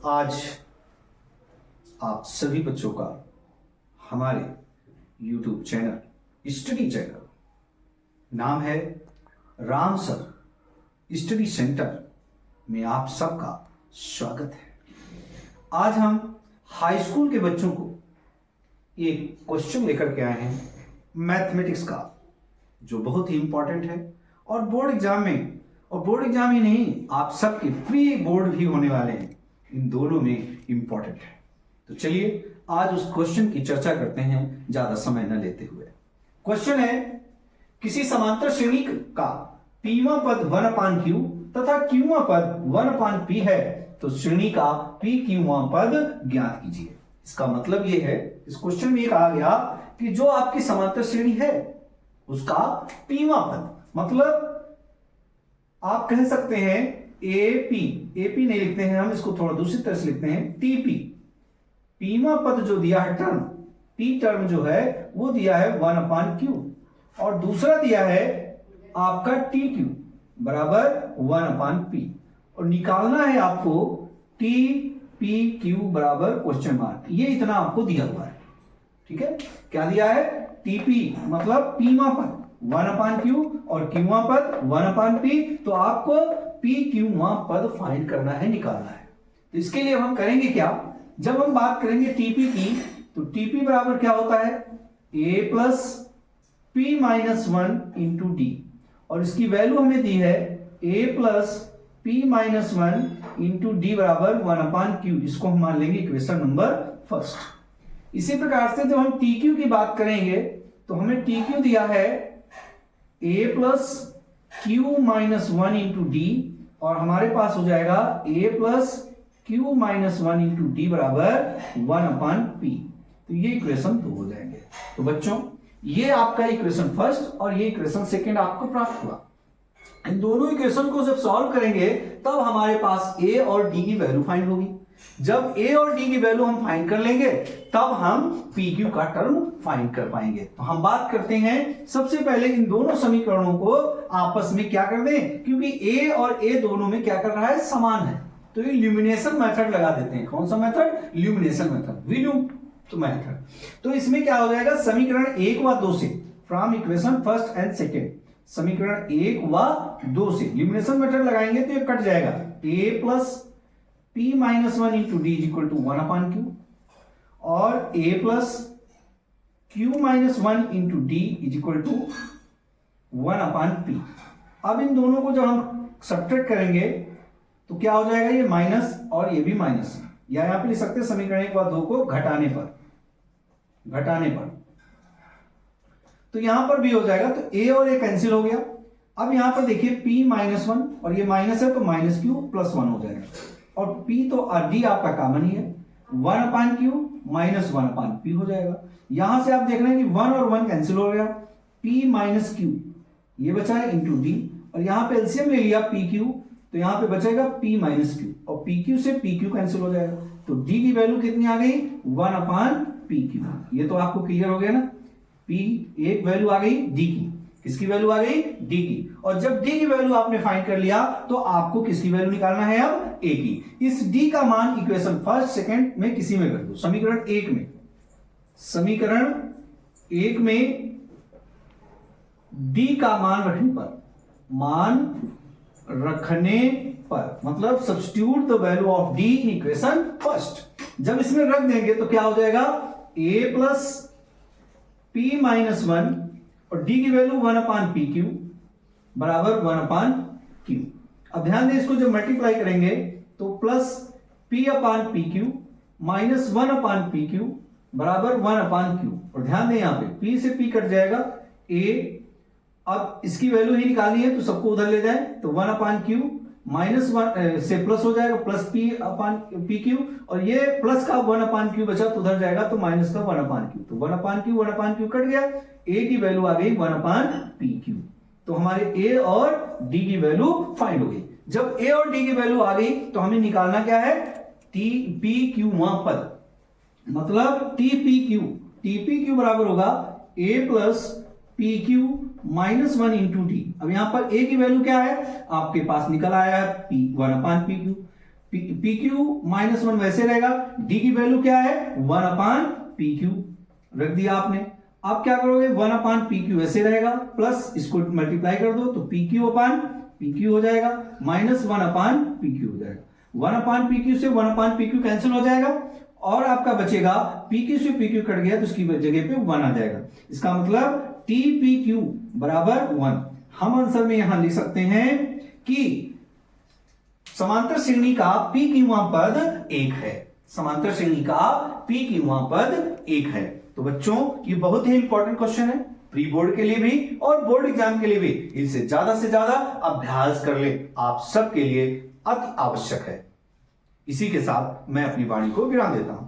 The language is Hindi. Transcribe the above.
आज आप सभी बच्चों का हमारे YouTube चैनल स्टडी चैनल नाम है राम सर स्टडी सेंटर में आप सबका स्वागत है। आज हम हाई स्कूल के बच्चों को एक क्वेश्चन लेकर के आए हैं मैथमेटिक्स का, जो बहुत ही इंपॉर्टेंट है और बोर्ड एग्जाम में, और बोर्ड एग्जाम ही नहीं, आप सबके प्री बोर्ड भी होने वाले हैं, इन दोनों में इंपॉर्टेंट है। तो चलिए आज उस क्वेश्चन की चर्चा करते हैं ज्यादा समय न लेते हुए। क्वेश्चन है, किसी समांतर श्रेणी का पीवां पद 1/q तथा क्यूवां पद 1/p है, तो श्रेणी का p क्यूवां पद ज्ञात कीजिए। इसका मतलब यह है, इस क्वेश्चन में कहा गया कि जो आपकी समांतर श्रेणी है उसका पीवां पद, मतलब आप कह सकते हैं एपी नहीं लिखते हैं हम, इसको थोड़ा दूसरी तरह से लिखते हैं टीपी। पीवां पद जो दिया है टर्म, टी टर्म जो है वो दिया है 1/q और दूसरा दिया है आपका TQ बराबर 1/p, और निकालना है आपको TPQ बराबर क्वेश्चन मार्क। ये इतना आपको दिया हुआ है, ठीक है। क्या दिया है? TP मतलब पीवां पद 1/q और क्यूवां पद 1/p, तो आपको p क्यूवां पद फाइंड करना है, निकालना है। तो इसके लिए हम करेंगे क्या, जब हम बात करेंगे TP की, तो TP बराबर क्या होता है a plus p minus 1 into D, और इसकी वैल्यू हमें दी है a plus p minus 1 into D बराबर 1/q। इसको हम मान लेंगे इक्वेशन नंबर फर्स्ट। इसी प्रकार से जब हम TQ की बात करेंगे तो हमें TQ दिया है a plus q minus 1 into D, और हमारे पास हो जाएगा a plus q minus 1 into D बराबर 1/p। तो ये इक्वेशन 2 हो जाएंगे। तो बच्चों ये आपका इक्वेशन फर्स्ट और ये इक्वेशन सेकंड आपको प्राप्त हुआ। इन दोनों इक्वेशन को जब सॉल्व करेंगे तब हमारे पास a और d की वैल्यू फाइंड होगी। जब a और d की वैल्यू हम फाइंड कर लेंगे तब हम pq का टर्म फाइंड कर पाएंगे। तो हम बात करते हैं, सबसे पहले इन दोनों समीकरणों को आपस में क्या कर दें, क्योंकि a और a दोनों में क्या कर रहा है, समान है, तो ये ल्यूमिनेशन मेथड लगा देते हैं। कौन सा मेथड? ल्यूमिनेशन मेथड, विलुम्त मेथड। तो इसमें क्या हो जाएगा, समीकरण 1 व 2 से, from equation first and second, समीकरण 1 व 2 से ल्यूमिनेशन मेथड लगाएंगे तो ये कट जाएगा। a plus p minus 1 into D equal to 1/q और a plus q minus 1 into D is equal to 1/p। अब इन दोनों को जब हम सब्ट्रैक्ट करेंगे तो क्या हो जाएगा, ये माइनस और ये भी माइनस, या यहां पे लिख सकते हैं समीकरण 1 व 2 को घटाने पर तो यहां पर भी हो जाएगा। तो a और a कैंसिल हो गया। अब यहां पर देखिए p माइनस 1 और ये माइनस है तो माइनस q प्लस 1 हो जाएगा, और p तो d आपका कॉमन ही है, 1/q माइनस 1/p हो जाएगा। यहां से आप देख रहे हैं कि 1 और 1 कैंसिल हो गया, p माइनस q ये बचा है इंटू डी, और यहां पे एलसीएम ले लिया pq, तो यहां पे बचेगा p माइनस q, और pq से pq कैंसिल हो जाएगा, तो d की वैल्यू कितनी आ गई, 1/pq। ये तो आपको क्लियर हो गया ना, p एक वैल्यू आ गई d की, किसकी वैल्यू आ गई, d की, और जब d की वैल्यू आपने फाइंड कर लिया तो आपको किसकी वैल्यू निकालना है, अब a की। इस d का मान इक्वेशन फर्स्ट सेकंड में किसी में कर दो, समीकरण 1 में d का मान रखने पर मतलब substitute the value of d in equation first. जब इसमें रख देंगे तो क्या हो जाएगा, a प्लस p माइनस 1 और d की वैल्यू 1/pq बराबर 1/q। अब ध्यान दें, इसको जब मल्टीप्लाई करेंगे तो प्लस p/pq माइनस 1/pq बराबर 1/q, और ध्यान दें यहां पे p से p कट जाएगा, a अब इसकी वैल्यू ही निकालनी है तो सबको उधर ले जाए, तो 1/q माइनस 1 से प्लस हो जाएगा, प्लस p/pq, और ये प्लस का 1/q बचा तो उधर जाएगा, तो माइनस का 1/q, तो 1/q कट गया, a की वैल्यू आ गई 1/pq। तो हमारे a और d की वैल्यू फाइंड हो गई। जब a और d की वैल्यू आ गई तो हमें निकालना क्या है, TPQ पद, मतलब TPQ बराबर होगा a plus PQ minus 1 into D. अब यहां पर a की वैल्यू क्या है, आपके पास निकल आया है 1/pq। पी क्यू -1 वैसे रहेगा, डी की वैल्यू क्या है 1/pq रख दिया आपने। आप क्या करोगे 1/pq ऐसे रहेगा, प्लस इसको मल्टीप्लाई कर दो तो pq/pq हो जाएगा, -1/pq हो जाएगा। 1/pq से 1/pq कैंसिल हो जाएगा और आपका बचेगा pq से pq कट गया तो इसकी जगह पे 1 आ जाएगा। इसका मतलब tpq बराबर 1। हम आंसर में यहां लिख सकते हैं कि समांतर श्रेणी का p क्यूवां पद 1 है। समांतर श्रेणी का p क्यूवां पद 1 है। तो बच्चों ये बहुत ही इंपॉर्टेंट क्वेश्चन है, प्री बोर्ड के लिए भी और बोर्ड एग्जाम के लिए भी। इसे ज्यादा से ज्यादा अभ्यास कर ले, आप सबके लिए अति आवश्यक है। इसी के साथ मैं अपनी वाणी को विराम देता हूं।